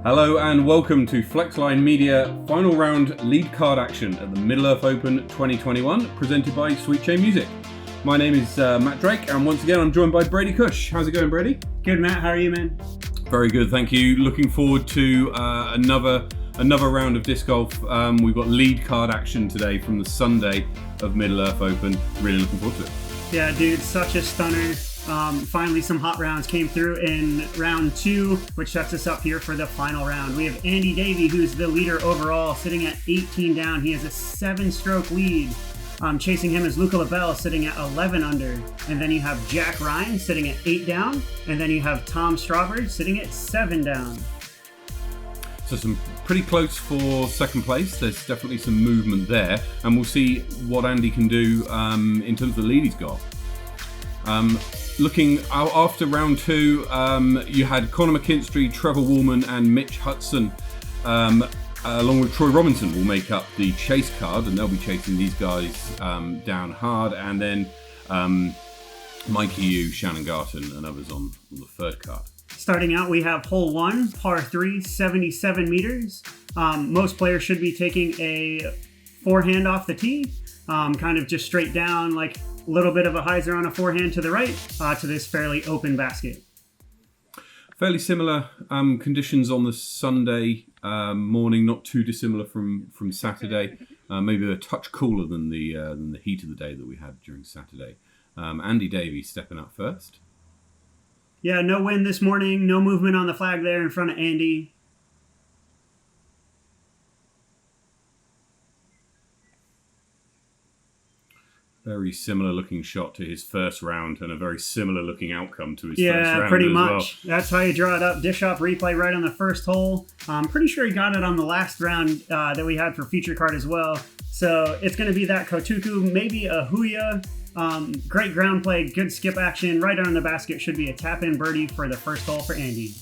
Hello and welcome to Flexline Media final round lead card action at the Middle-earth Open 2021, presented by Sweet Chain Music. My name is Matt Drake, and once again I'm joined by Brady Kuech. How's it going, Brady? Good, Matt. How are you, man? Very good, thank you. Looking forward to another round of disc golf. We've got lead card action today from the Sunday of Middle-earth Open. Really looking forward to it. Yeah, dude, such a stunner. Finally, some hot rounds came through in round 2, which sets us up here for the final round. We have Andy Davy, who's the leader overall, sitting at 18 down. He has a 7-stroke lead. Chasing him is Lebel, sitting at 11 under. And then you have Jack Ryan sitting at 8 down. And then you have Strawbridge sitting at 7 down. So some pretty close for second place. There's definitely some movement there. And we'll see what Andy can do in terms of the lead he's got. Looking out after round 2, you had Connor McKinstry, Trevor Woolman, and Mitch Hudson, along with Troy Robinson, will make up the chase card, and they'll be chasing these guys down hard. And then Mikey Yu, Shannon Garton, and others on the third card. Starting out, we have hole 1, par 3, 77 meters. Most players should be taking a forehand off the tee, kind of just straight down, like a little bit of a hyzer on a forehand to the right, to this fairly open basket. Fairly similar conditions on the Sunday morning, not too dissimilar from Saturday. Maybe a touch cooler than the heat of the day that we had during Saturday. Andy Davy stepping up first. Yeah, no wind this morning, no movement on the flag there in front of Andy. Very similar looking shot to his first round, and a very similar looking outcome to his first round. Yeah, pretty much. Well. That's how you draw it up. Dish off replay right on the first hole. I'm pretty sure he got it on the last round that we had for feature card as well. So it's going to be that Kotuku, maybe a Huya. Great ground play, good skip action. Right on the basket should be a tap-in birdie for the first hole for Andy.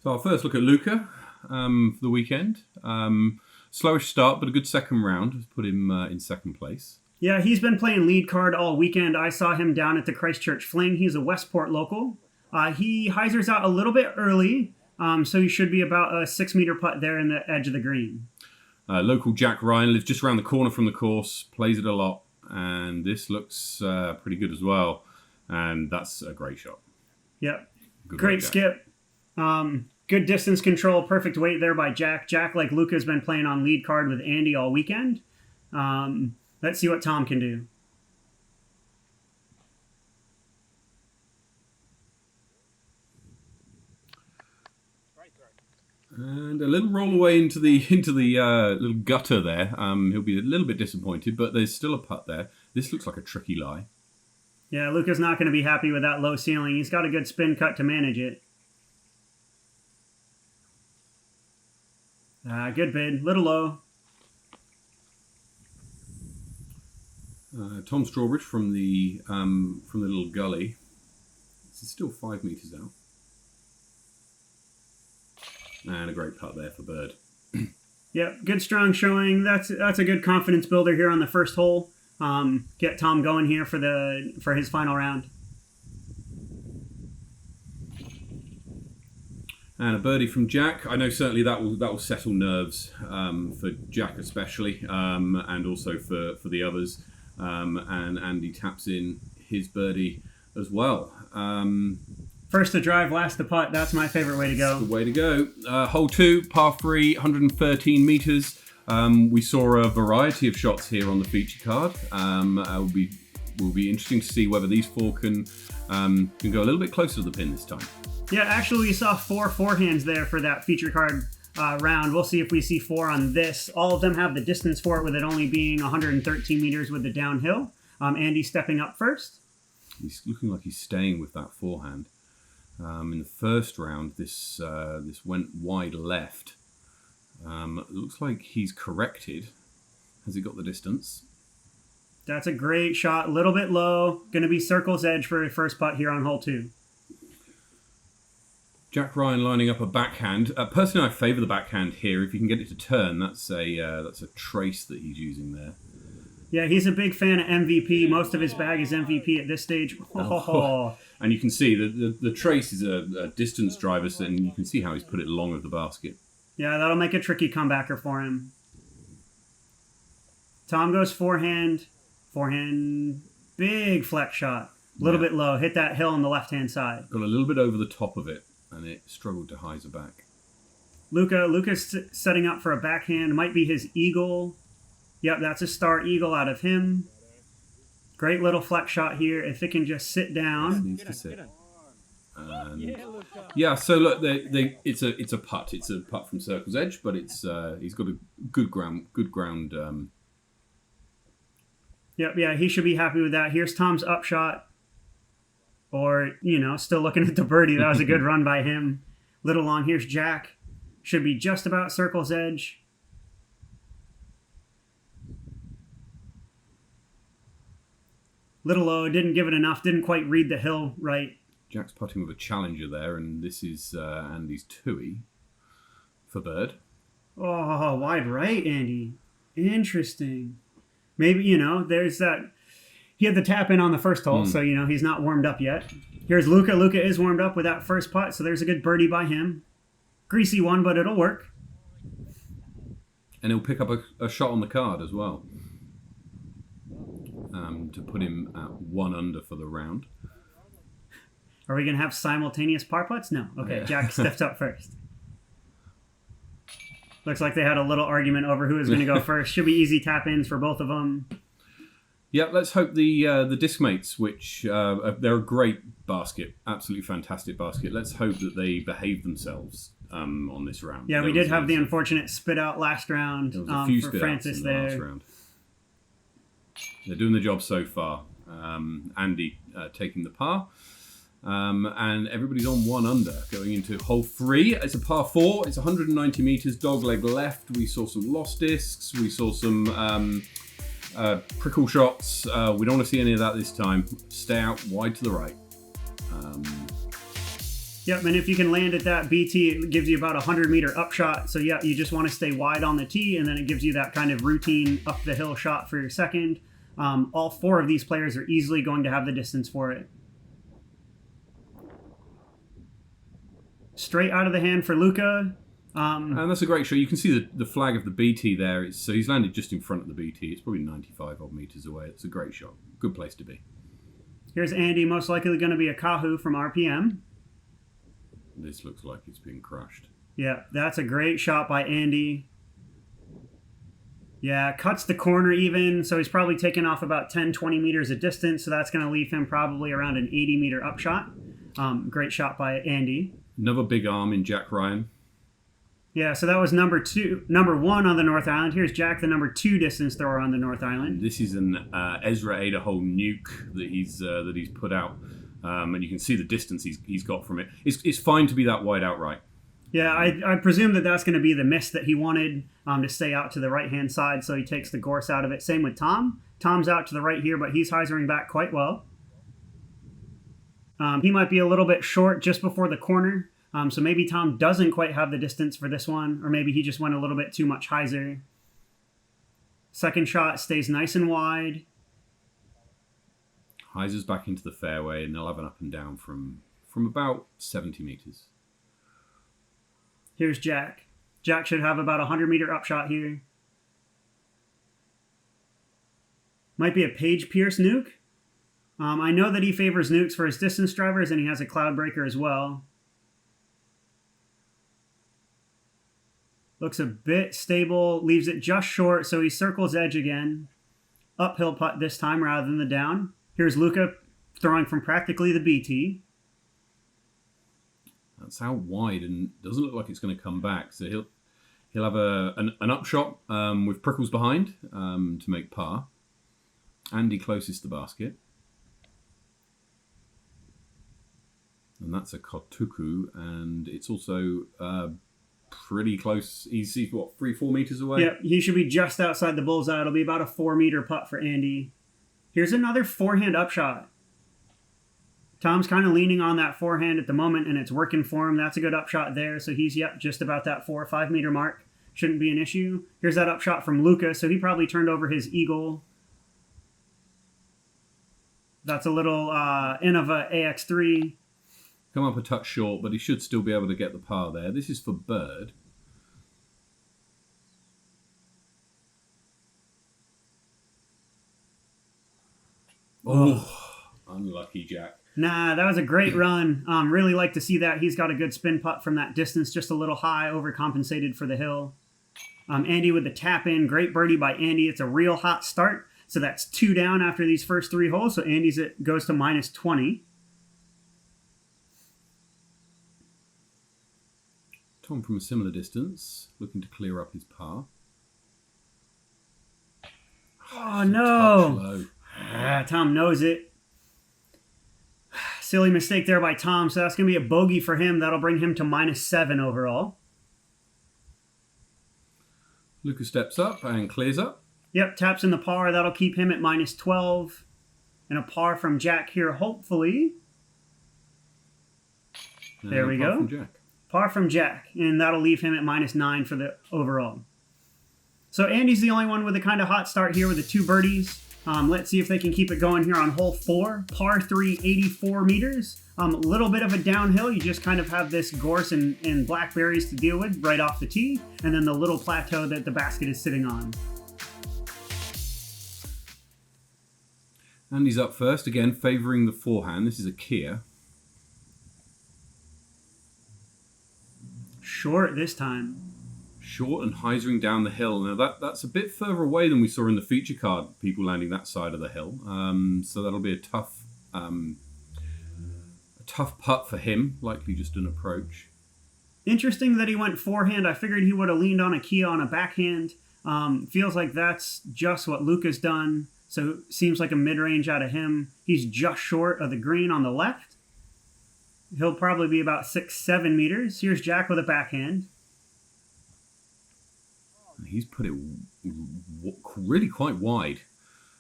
So our first look at Luca for the weekend. Slowish start, but a good second round. Put him in second place. Yeah, he's been playing lead card all weekend. I saw him down at the Christchurch Fling. He's a Westport local. He hyzers out a little bit early, so he should be about a 6-meter putt there in the edge of the green. Local Jack Ryan lives just around the corner from the course, plays it a lot, and this looks pretty good as well. And that's a great shot. Yep. Great skip. Good distance control, perfect weight there by Jack. Jack, like Luca, has been playing on lead card with Andy all weekend. Let's see what Tom can do. And a little roll away into the little gutter there. He'll be a little bit disappointed, but there's still a putt there. This looks like a tricky lie. Yeah, Luca's not going to be happy with that low ceiling. He's got a good spin cut to manage it. Good bid, little low. Tom Strawbridge from the little gully. This is still 5 meters out. And a great putt there for Bird. Yep, good strong showing. That's a good confidence builder here on the first hole. Get Tom going here for his final round. And a birdie from Jack. I know certainly that will settle nerves for Jack especially, and also for the others. And Andy taps in his birdie as well. First to drive, last to putt. That's my favorite way to go. That's the way to go. Hole 2, par 3, 113 meters. We saw a variety of shots here on the feature card. Will be interesting to see whether these 4 can go a little bit closer to the pin this time. Yeah, actually we saw 4 forehands there for that feature card round. We'll see if we see 4 on this. All of them have the distance for it, with it only being 113 meters with the downhill. Andy stepping up first. He's looking like he's staying with that forehand. In the first round, this went wide left. It looks like he's corrected. Has he got the distance? That's a great shot. A little bit low. Going to be circle's edge for a first putt here on hole 2. Jack Ryan lining up a backhand. Personally, I favour the backhand here. If you can get it to turn, that's a trace that he's using there. Yeah, he's a big fan of MVP. Most of his bag is MVP at this stage. And you can see that the trace is a distance driver, and you can see how he's put it long of the basket. Yeah, that'll make a tricky comebacker for him. Tom goes forehand, big flex shot. A little bit low, hit that hill on the left-hand side. Got a little bit over the top of it, and it struggled to hyzer back. Luca's setting up for a backhand. Might be his eagle. Yep, that's a star eagle out of him. Great little flex shot here. If it can just sit down. It needs to sit. And yeah, so look, it's a putt. It's a putt from circle's edge, but it's he's got a good ground. Yep, yeah, he should be happy with that. Here's Tom's upshot. Or, still looking at the birdie. That was a good run by him. Little long. Here's Jack. Should be just about circle's edge. Little low. Didn't give it enough. Didn't quite read the hill right. Jack's putting with a challenger there, and this is Andy's Tui for bird. Oh, wide right, Andy. Interesting. Maybe, there's that. He had the tap in on the first hole, so, he's not warmed up yet. Here's Luca. Luca is warmed up with that first putt, so there's a good birdie by him. Greasy one, but it'll work. And he'll pick up a shot on the card as well. To put him at 1 under for the round. Are we going to have simultaneous par putts? No. Okay, yeah. Jack stepped up first. Looks like they had a little argument over who was going to go first. Should be easy tap-ins for both of them. Yeah, let's hope the disc mates, which they're a great basket, absolutely fantastic basket. Let's hope that they behave themselves on this round. Yeah, we did have the unfortunate spit out last round there was a few for Francis in the last round. They're doing the job so far. Andy taking the par. And everybody's on 1 under going into hole 3. It's a par 4. It's 190 meters, dogleg left. We saw some lost discs. We saw some prickle shots. We don't want to see any of that this time. Stay out wide to the right. Yep, and if you can land at that BT, it gives you about a 100-meter upshot. So yeah, you just want to stay wide on the tee, and then it gives you that kind of routine up the hill shot for your second. All 4 of these players are easily going to have the distance for it. Straight out of the hand for Luca. And that's a great shot. You can see the flag of the BT there. So he's landed just in front of the BT. It's probably 95 odd meters away. It's a great shot. Good place to be. Here's Andy, most likely going to be a Kahoo from RPM. This looks like it's being crushed. Yeah, that's a great shot by Andy. Yeah, cuts the corner even, so he's probably taken off about 10, 20 meters of distance, so that's going to leave him probably around an 80-meter upshot. Great shot by Andy. Another big arm in Jack Ryan. Yeah, so that was number 1 on the North Island. Here's Jack, the number 2 distance thrower on the North Island. This is an Ezra Adahold nuke that he's put out, and you can see the distance he's got from it. It's fine to be that wide outright. Yeah, I presume that's going to be the miss that he wanted to stay out to the right-hand side, so he takes the gorse out of it. Same with Tom. Tom's out to the right here, but he's hyzering back quite well. He might be a little bit short just before the corner, so maybe Tom doesn't quite have the distance for this one, or maybe he just went a little bit too much hyzer. Second shot stays nice and wide. Hyzer's back into the fairway, and they'll have an up and down from about 70 meters. Here's Jack. Jack should have about a 100-meter upshot here. Might be a Page Pierce nuke. I know that he favors nukes for his distance drivers, and he has a cloud breaker as well. Looks a bit stable, leaves it just short, so he circles edge again. Uphill putt this time rather than the down. Here's Luca throwing from practically the BT. That's out wide and doesn't look like it's going to come back. So he'll have an upshot with prickles behind to make par. Andy closest to the basket. And that's a Kotuku, and it's also pretty close. He's 3-4 meters away? Yep, he should be just outside the bullseye. It'll be about a 4-meter putt for Andy. Here's another forehand upshot. Tom's kind of leaning on that forehand at the moment, and it's working for him. That's a good upshot there. So he's, just about that 4 or 5 meter mark. Shouldn't be an issue. Here's that upshot from Luca. So he probably turned over his eagle. That's a little in of a AX3. Come up a touch short, but he should still be able to get the par there. This is for bird. Oh, unlucky Jack. Nah, that was a great run. Really like to see that. He's got a good spin putt from that distance, just a little high, overcompensated for the hill. Andy with the tap in. Great birdie by Andy. It's a real hot start. So that's 2 down after these first 3 holes. So Andy's goes to minus 20. Tom from a similar distance, looking to clear up his par. Oh, no. Tom knows it. Silly mistake there by Tom. So that's going to be a bogey for him. That'll bring him to minus 7 overall. Luca steps up and clears up. Yep, taps in the par. That'll keep him at minus 12. And a par from Jack here, hopefully. There we go. Par from Jack. And that'll leave him at minus 9 for the overall. So Andy's the only one with a kind of hot start here with the 2 birdies. Let's see if they can keep it going here on hole 4. Par 3, 84 meters. A little bit of a downhill. You just kind of have this gorse and blackberries to deal with right off the tee. And then the little plateau that the basket is sitting on. Andy's up first, again favouring the forehand. This is a Kia. Short this time. Short and hyzering down the hill. Now that's a bit further away than we saw in the feature card, people landing that side of the hill. So that'll be a tough putt for him, likely just an approach. Interesting that he went forehand. I figured he would have leaned on a Kia on a backhand. Feels like that's just what Luca's done. So seems like a mid-range out of him. He's just short of the green on the left. He'll probably be about 6-7 meters. Here's Jack with a backhand. He's put it really quite wide.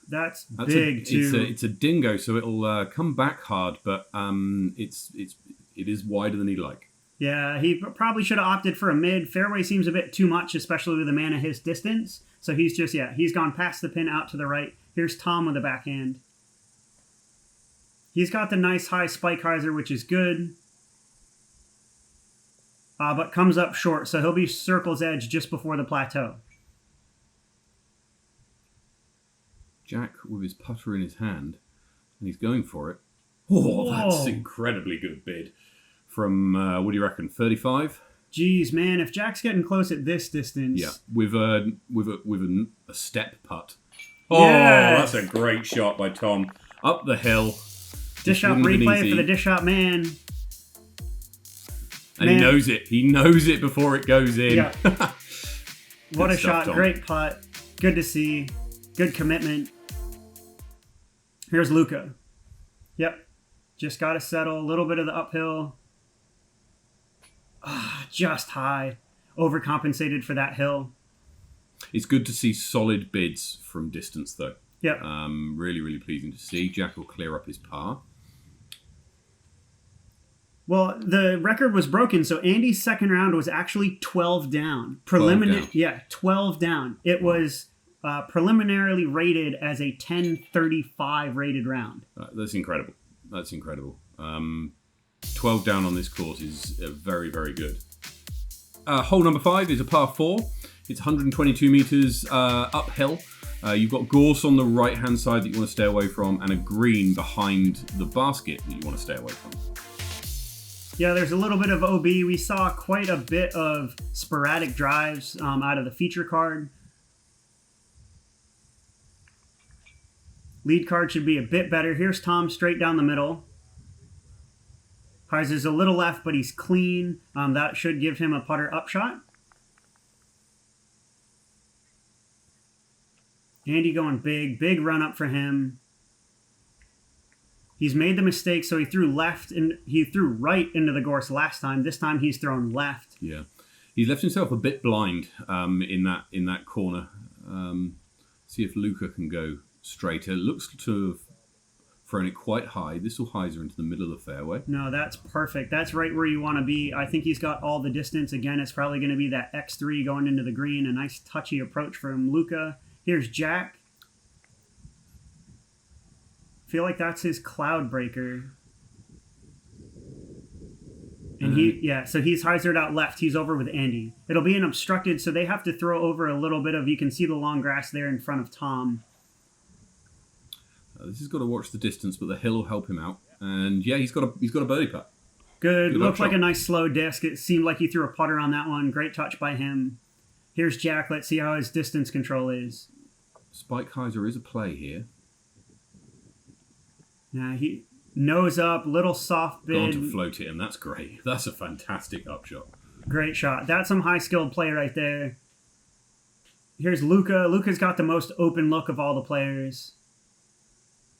That's big too. It's a dingo, so it'll come back hard, but it is wider than he'd like. Yeah, he probably should have opted for a mid. Fairway seems a bit too much, especially with a man of his distance. So he's gone past the pin out to the right. Here's Tom with a backhand. He's got the nice high spike hyzer, which is good. But comes up short, so he'll be circle's edge just before the plateau. Jack with his putter in his hand, and he's going for it. Oh, that's incredibly good bid. From, what do you reckon, 35? Jeez, man, if Jack's getting close at this distance. Yeah, with a step putt. Oh, yes. That's a great shot by Tom. Up the hill. Dish out replay for the dish out man. And he knows it. He knows it before it goes in. Yeah. What a shot. Tom. Great putt. Good to see. Good commitment. Here's Luca. Yep. Just got to settle. A little bit of the uphill. Just high. Overcompensated for that hill. It's good to see solid bids from distance, though. Yep. Really, really pleasing to see. Jack will clear up his par. Well, the record was broken, so Andy's second round was actually 12 down. 12 down. It was preliminarily rated as a 10-35 rated round. That's incredible. 12 down on this course is very, very good. Hole number 5 is a par 4. It's 122 meters uphill. You've got gorse on the right-hand side that you want to stay away from, and a green behind the basket that you want to stay away from. Yeah, there's a little bit of OB. We saw quite a bit of sporadic drives out of the feature card. Lead card should be a bit better. Here's Tom straight down the middle. Hyzer's a little left, but he's clean. That should give him a putter upshot. Andy going big run up for him. He's made the mistake, so he threw left and he threw right into the gorse last time. This time he's thrown left. Yeah, he left himself a bit blind in that corner. See if Luca can go straighter. Looks to have thrown it quite high. This will hyzer into the middle of the fairway. No, that's perfect. That's right where you want to be. I think he's got all the distance. Again, it's probably going to be that X3 going into the green. A nice touchy approach from Luca. Here's Jack. feel like that's his cloud breaker. And so he's hyzered out left. He's over with Andy. It'll be an obstructed, so they have to throw over a little bit of, you can see the long grass there in front of Tom. This has got to watch the distance, but the hill will help him out. And yeah, he's got a birdie putt. Good. Looked like a nice slow disc. It seemed like he threw a putter on that one. Great touch by him. Here's Jack. Let's see how his distance control is. Spike hyzer is a play here. Now he nose up, little soft bid. Gone to float it, and that's great. That's a fantastic upshot. Great shot. That's some high skilled play right there. Here's Luca. Luca's got the most open look of all the players.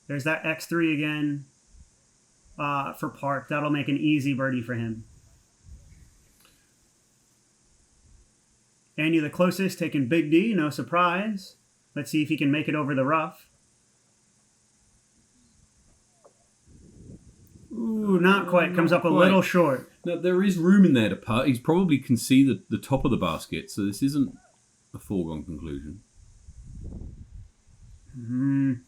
There's that X3 again for Park. That'll make an easy birdie for him. Andy the closest, taking Big D, no surprise. Let's see if he can make it over the rough. Ooh, not quite. Comes up a little short. Now, there is room in there to putt. He's probably can see the top of the basket, so this isn't a foregone conclusion.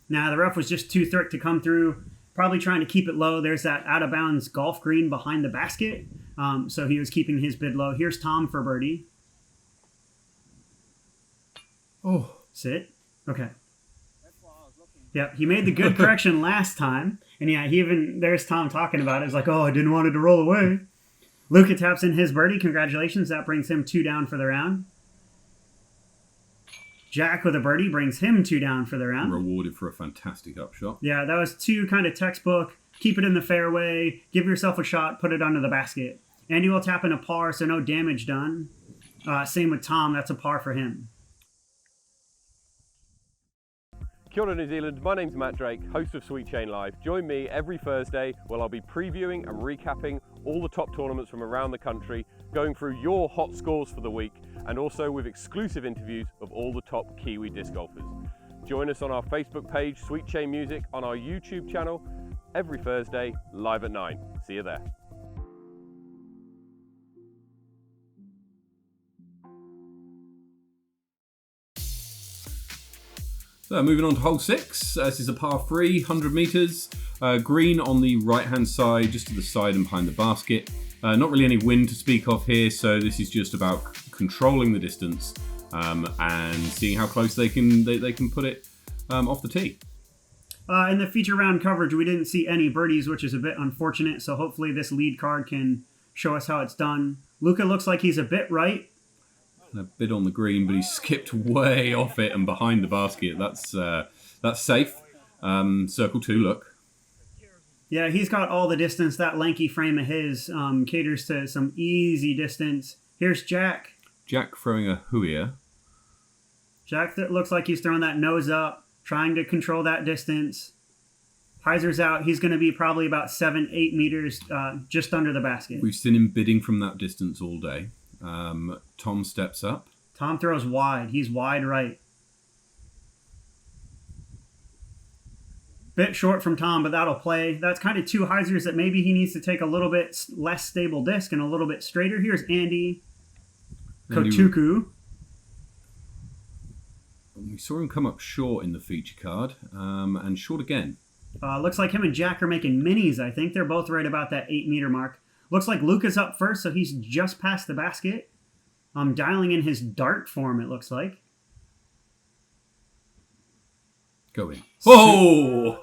Now, the rough was just too thick to come through. Probably trying to keep it low. There's that out-of-bounds golf green behind the basket. So he was keeping his bid low. Here's Tom for birdie. Oh. Sit. Okay. Yep, he made the good correction last time. And yeah, there's Tom talking about it. It's like, oh, I didn't want it to roll away. Luca taps in his birdie. Congratulations. That brings him 2 down for the round. Jack with a birdie brings him 2 down for the round. Rewarded for a fantastic upshot. Yeah, that was 2 kind of textbook. Keep it in the fairway. Give yourself a shot. Put it under the basket. Andy will tap in a par, so no damage done. Same with Tom. That's a par for him. Kia ora New Zealand, my name's Matt Drake, host of Sweet Chain Live. Join me every Thursday where I'll be previewing and recapping all the top tournaments from around the country, going through your hot scores for the week, and also with exclusive interviews of all the top Kiwi disc golfers. Join us on our Facebook page, Sweet Chain Music, on our YouTube channel, every Thursday, live at 9. See you there. So moving on to hole 6. This is a par 3, 100 metres. Green on the right-hand side, just to the side and behind the basket. Not really any wind to speak of here, so this is just about controlling the distance and seeing how close they can put it off the tee. In the feature round coverage, we didn't see any birdies, which is a bit unfortunate, so hopefully this lead card can show us how it's done. Luca looks like he's a bit right. A bit on the green, but he skipped way off it and behind the basket. That's safe. Circle 2, look. Yeah, he's got all the distance. That lanky frame of his caters to some easy distance. Here's Jack. Jack throwing a hooier. Jack looks like he's throwing that nose up, trying to control that distance. Hyzer's out. He's going to be probably about 7-8 meters just under the basket. We've seen him bidding from that distance all day. Tom steps up. Tom throws wide. He's wide right. Bit short from Tom, but that'll play. That's kind of 2 hyzers that maybe he needs to take a little bit less stable disc and a little bit straighter. Here's Andy Kotuku. We saw him come up short in the feature card, and short again. Looks like him and Jack are making minis, I think. They're both right about that 8-meter mark. Looks like Luca's up first, so he's just past the basket. Dialing in his dart form, it looks like. Go in. Whoa!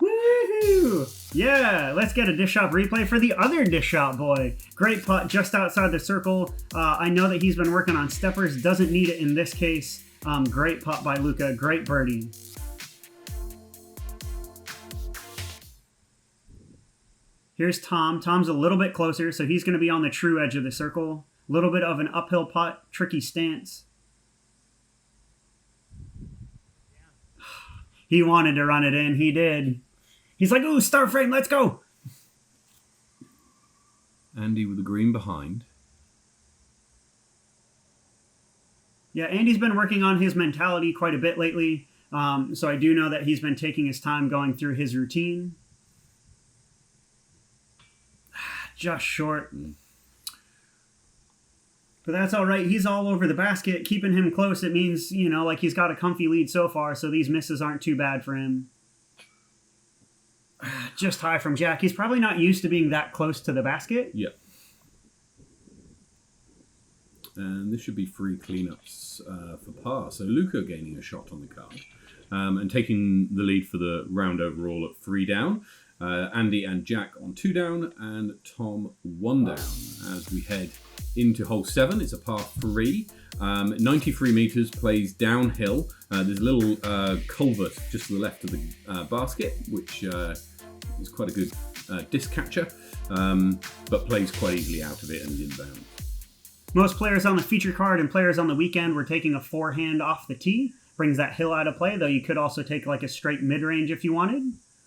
Woohoo! Yeah, let's get a Dish Shop replay for the other Dish Shop boy. Great putt just outside the circle. I know that he's been working on steppers. Doesn't need it in this case. Great putt by Luca. Great birdie. Here's Tom. Tom's a little bit closer, so he's going to be on the true edge of the circle. A little bit of an uphill putt, tricky stance. He wanted to run it in. He did. He's like, ooh, star frame, let's go. Andy with the green behind. Yeah, Andy's been working on his mentality quite a bit lately. So I do know that he's been taking his time going through his routine. Just short. But that's all right. He's all over the basket. Keeping him close, it means, like he's got a comfy lead so far, so these misses aren't too bad for him. just high from Jack. He's probably not used to being that close to the basket. Yeah. And this should be free cleanups for par. So Luca gaining a shot on the card and taking the lead for the round overall at 3 down. Andy and Jack on 2 down and Tom 1 down. As we head into hole 7, it's a par 3. 93 metres, plays downhill. There's a little culvert just to the left of the basket, which is quite a good disc catcher, but plays quite easily out of it and is inbound. Most players on the feature card and players on the weekend were taking a forehand off the tee. Brings that hill out of play, though you could also take like a straight mid-range if you wanted.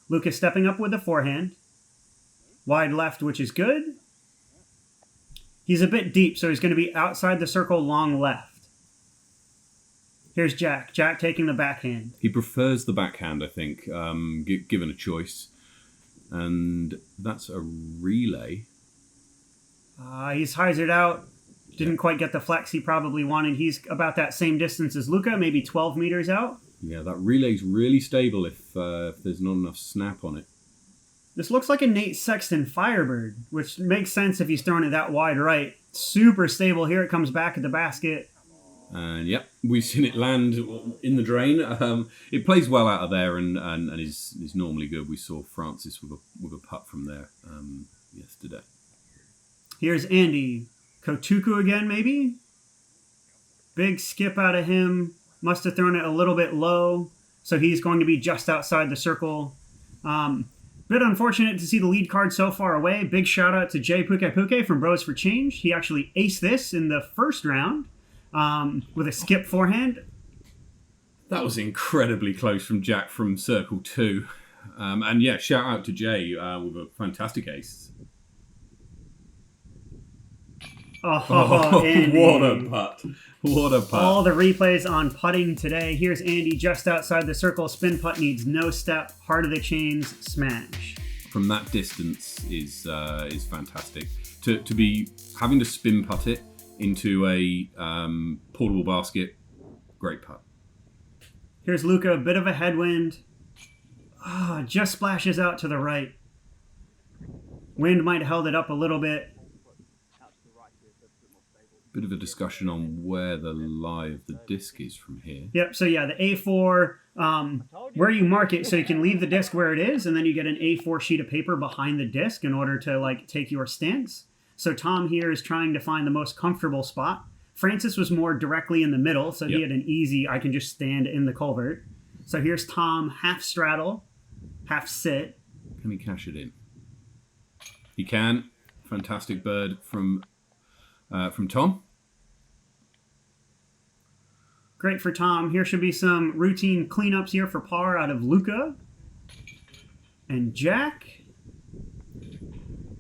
Lucas stepping up with a forehand. Wide left, which is good. He's a bit deep, so he's going to be outside the circle long left. Here's Jack. Jack taking the backhand. He prefers the backhand, I think, given a choice. And that's a relay. He's hyzered out. Didn't quite get the flex he probably wanted. He's about that same distance as Luca, maybe 12 meters out. Yeah, that relay's really stable if there's not enough snap on it. This looks like a Nate Sexton Firebird, which makes sense if he's throwing it that wide right. Super stable. Here it comes back at the basket. And yep, we've seen it land in the drain. It plays well out of there and is normally good. We saw Francis with a putt from there yesterday. Here's Andy. Kotuku again, maybe? Big skip out of him. Must have thrown it a little bit low. So he's going to be just outside the circle. Bit unfortunate to see the lead card so far away. Big shout out to Jay Puke from Bros for Change. He actually aced this in the first round with a skip forehand. That was incredibly close from Jack from circle 2. And yeah, shout out to Jay with a fantastic ace. Oh, Andy. What a putt. What a putt. All the replays on putting today. Here's Andy just outside the circle. Spin putt needs no step. Heart of the chains, smash. From that distance is fantastic. To be having to spin putt it into a portable basket, great putt. Here's Luca, a bit of a headwind. Just splashes out to the right. Wind might have held it up a little bit. Bit of a discussion on where the lie of the disc is from here. Yep, so yeah, the A4, where you mark it, so you can leave the disc where it is, and then you get an A4 sheet of paper behind the disc in order to take your stance. So Tom here is trying to find the most comfortable spot. Francis was more directly in the middle, so he had an easy, I can just stand in the culvert. So here's Tom, half straddle, half sit. Can he cash it in? He can. Fantastic bird from Tom. Great for Tom. Here should be some routine cleanups here for par out of Luca and Jack.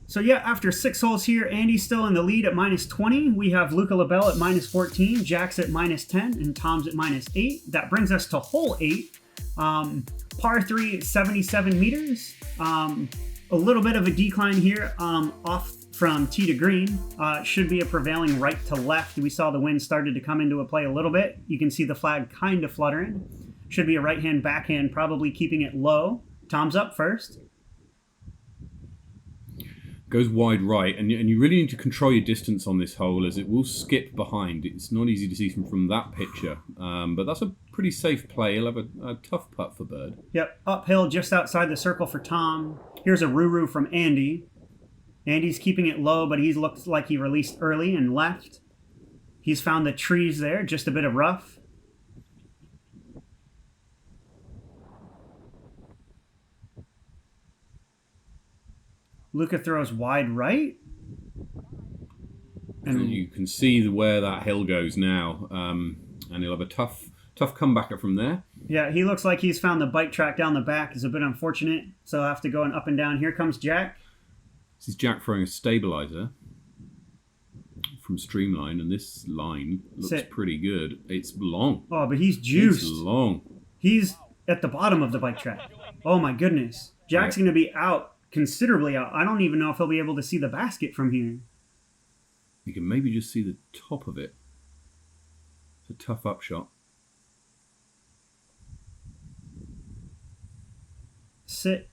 So yeah, after 6 holes here, Andy's still in the lead at -20. We have Luca Lebel at -14, Jack's at -10, and Tom's at -8. That brings us to hole 8. Par 3, 77 meters. A little bit of a decline here off from tee to green. Should be a prevailing right to left. We saw the wind started to come into a play a little bit. You can see the flag kind of fluttering. Should be a right hand backhand, probably keeping it low. Tom's up first. Goes wide right, and you really need to control your distance on this hole as it will skip behind. It's not easy to see from that picture, but that's a pretty safe play. He'll have a tough putt for bird. Yep, uphill just outside the circle for Tom. Here's a roo-roo from Andy. Andy's keeping it low, but he looks like he released early and left. He's found the trees there, just a bit of rough. Luca throws wide right. And you can see where that hill goes now, and he'll have a tough comebacker from there. Yeah, he looks like he's found the bike track down the back. It's a bit unfortunate, so he'll have to go up and down. Here comes Jack. This is Jack throwing a stabilizer from Streamline, and this line looks pretty good. It's long. Oh, but he's juiced. It's long. He's at the bottom of the bike track. Oh my goodness. Jack's going to be out, considerably out. I don't even know if he'll be able to see the basket from here. You can maybe just see the top of it. It's a tough upshot. Sit.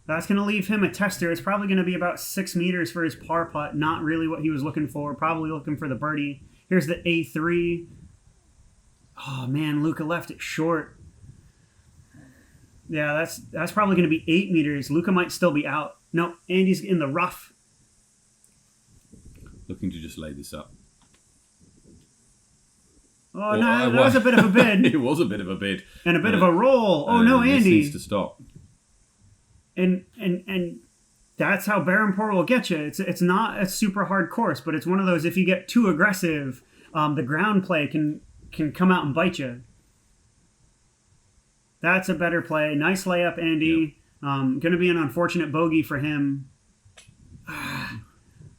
That's going to leave him a tester. It's probably going to be about 6 meters for his par putt. Not really what he was looking for. Probably looking for the birdie. Here's the A3. Oh, man, Luca left it short. Yeah, that's probably going to be 8 meters. Luca might still be out. Nope, Andy's in the rough. Looking to just lay this up. Oh, no, that was a bit of a bid. It was a bit of a bid. And a bit of a roll. Oh, no, Andy. This needs to stop. And that's how Barrenport will get you. It's not a super hard course, but it's one of those, if you get too aggressive, the ground play can come out and bite you. That's a better play. Nice layup, Andy. Yep. Going to be an unfortunate bogey for him.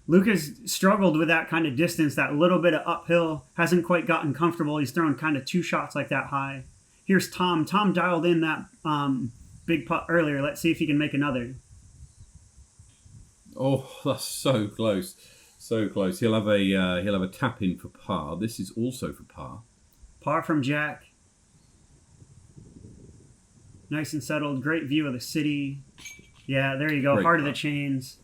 Lucas struggled with that kind of distance, that little bit of uphill. Hasn't quite gotten comfortable. He's thrown kind of 2 shots like that high. Here's Tom. Tom dialed in that big putt earlier. Let's see if he can make another. Oh, that's so close. So close. He'll have a tap in for par. This is also for par. Par from Jack. Nice and settled. Great view of the city. Yeah, there you go. Great Heart par. of the chains.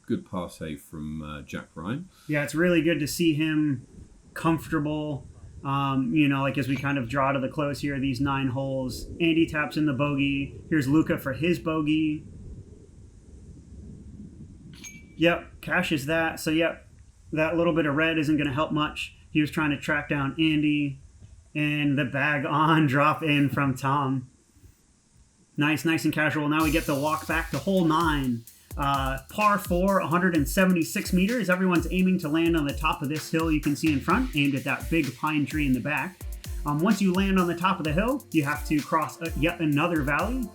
Good par save from Jack Ryan. Yeah, it's really good to see him comfortable. Like as we kind of draw to the close here, these 9 holes. Andy taps in the bogey. Here's Luca for his bogey. Yep, cashes that. So, yep, that little bit of red isn't going to help much. He was trying to track down Andy. And the bag on drop in from Tom. Nice and casual. Now we get to walk back to hole 9. Par 4, 176 meters. Everyone's aiming to land on the top of this hill you can see in front, aimed at that big pine tree in the back. Once you land on the top of the hill, you have to cross yet another valley,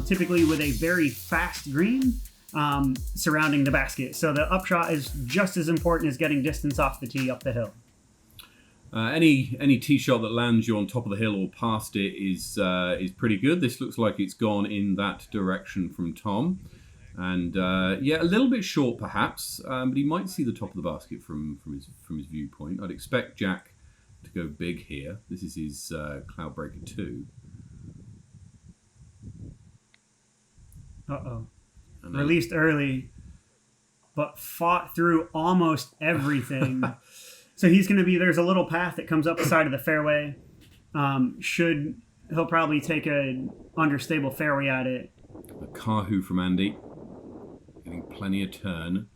typically with a very fast green surrounding the basket. So the upshot is just as important as getting distance off the tee up the hill. Any tee shot that lands you on top of the hill or past it is pretty good. This looks like it's gone in that direction from Tom. And a little bit short perhaps, but he might see the top of the basket from his viewpoint. I'd expect Jack to go big here. This is his Cloudbreaker 2. Uh-oh. Released early, but fought through almost everything. So he's going to be, there's a little path that comes up the side of the fairway. He'll probably take an understable fairway at it. A Kahoo from Andy. Getting plenty of turn.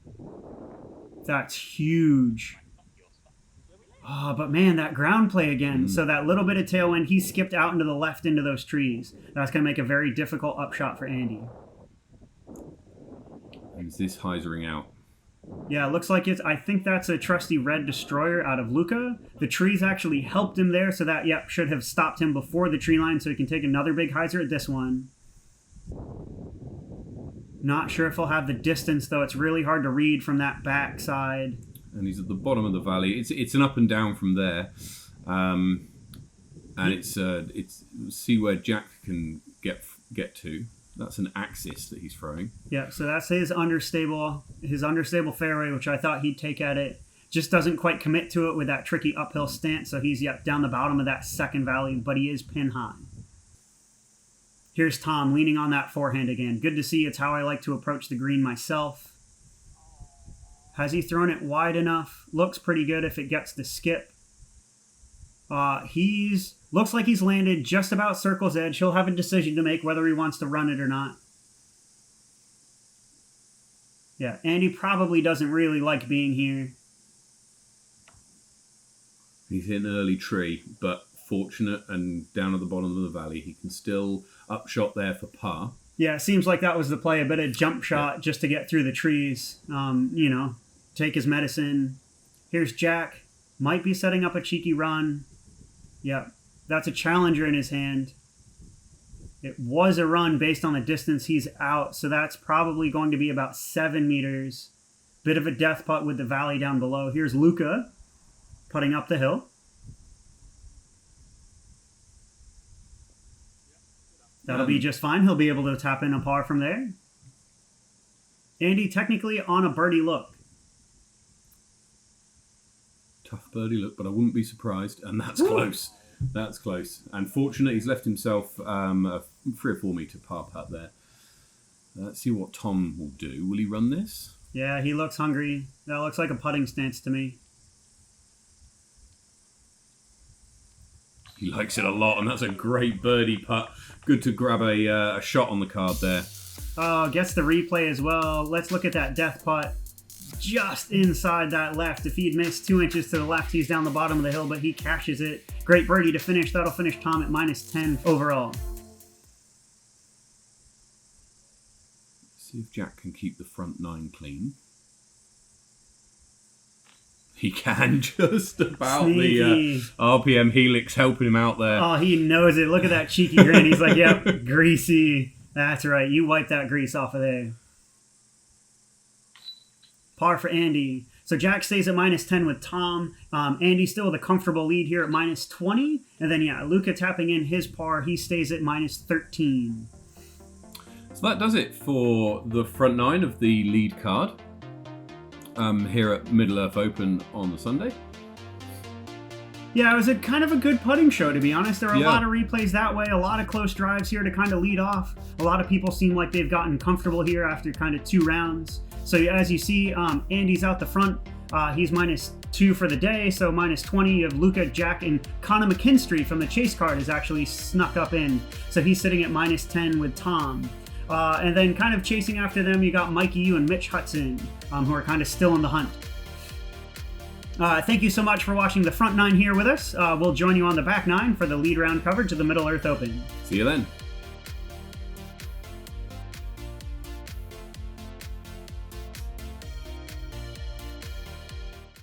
That's huge. Oh, but man, that ground play again. So that little bit of tailwind, he skipped out into the left into those trees. That's going to make a very difficult upshot for Andy. Is this hyzering out? Yeah, it looks like I think that's a trusty red destroyer out of Luca. The trees actually helped him there, so that, should have stopped him before the tree line, so he can take another big hyzer at this one. Not sure if he'll have the distance, though. It's really hard to read from that backside. And he's at the bottom of the valley. It's an up and down from there. And it's see where Jack can get to. That's an axis that he's throwing. Yeah, so that's his unstable fairway, which I thought he'd take at it. Just doesn't quite commit to it with that tricky uphill stance, so he's down the bottom of that second valley, but he is pin high. Here's Tom leaning on that forehand again. Good to see. It's how I like to approach the green myself. Has he thrown it wide enough? Looks pretty good if it gets the skip. Looks like he's landed just about circle's edge. He'll have a decision to make whether he wants to run it or not. Yeah, Andy probably doesn't really like being here. He's in an early tree, but fortunate and down at the bottom of the valley. He can still upshot there for par. Yeah, it seems like that was the play. A bit of jump shot just to get through the trees. Take his medicine. Here's Jack. Might be setting up a cheeky run. Yeah, that's a challenger in his hand. It was a run based on the distance he's out, so that's probably going to be about 7 meters. Bit of a death putt with the valley down below. Here's Luca putting up the hill. That'll be just fine. He'll be able to tap in a par from there. Andy technically on a birdie look. Tough birdie look, but I wouldn't be surprised. And that's close. That's close. And fortunate, he's left himself a 3 or 4 meter par putt there. Let's see what Tom will do. Will he run this? Yeah, he looks hungry. That looks like a putting stance to me. He likes it a lot, and that's a great birdie putt. Good to grab a shot on the card there. Oh, gets the replay as well. Let's look at that death putt. Just inside that left. If he'd missed 2 inches to the left, he's down the bottom of the hill, but he cashes it. Great birdie to finish. That'll finish Tom at -10 overall. See if Jack can keep the front 9 clean. He can, just about. Sneaky. The RPM Helix helping him out there. Oh, he knows it. Look at that cheeky grin. He's like, yep, greasy. That's right. You wipe that grease off of there. Par for Andy. So Jack stays at -10 with Tom. Andy still with a comfortable lead here at -20. And then, yeah, Luca tapping in his par. He stays at -13. So that does it for the front 9 of the lead card here at Middle-earth Open on the Sunday. Yeah, it was a kind of a good putting show, to be honest. There were a Yeah. lot of replays that way, a lot of close drives here to kind of lead off. A lot of people seem like they've gotten comfortable here after kind of 2 rounds. So as you see, Andy's out the front. He's -2 for the day, so -20. You have Luca, Jack, and Connor McKinstry from the chase card is actually snuck up in. So he's sitting at -10 with Tom. And then kind of chasing after them, you got Mikey Yu and Mitch Hudson, who are kind of still in the hunt. Thank you so much for watching the front 9 here with us. We'll join you on the back 9 for the lead round coverage of the Middle-earth Open. See you then.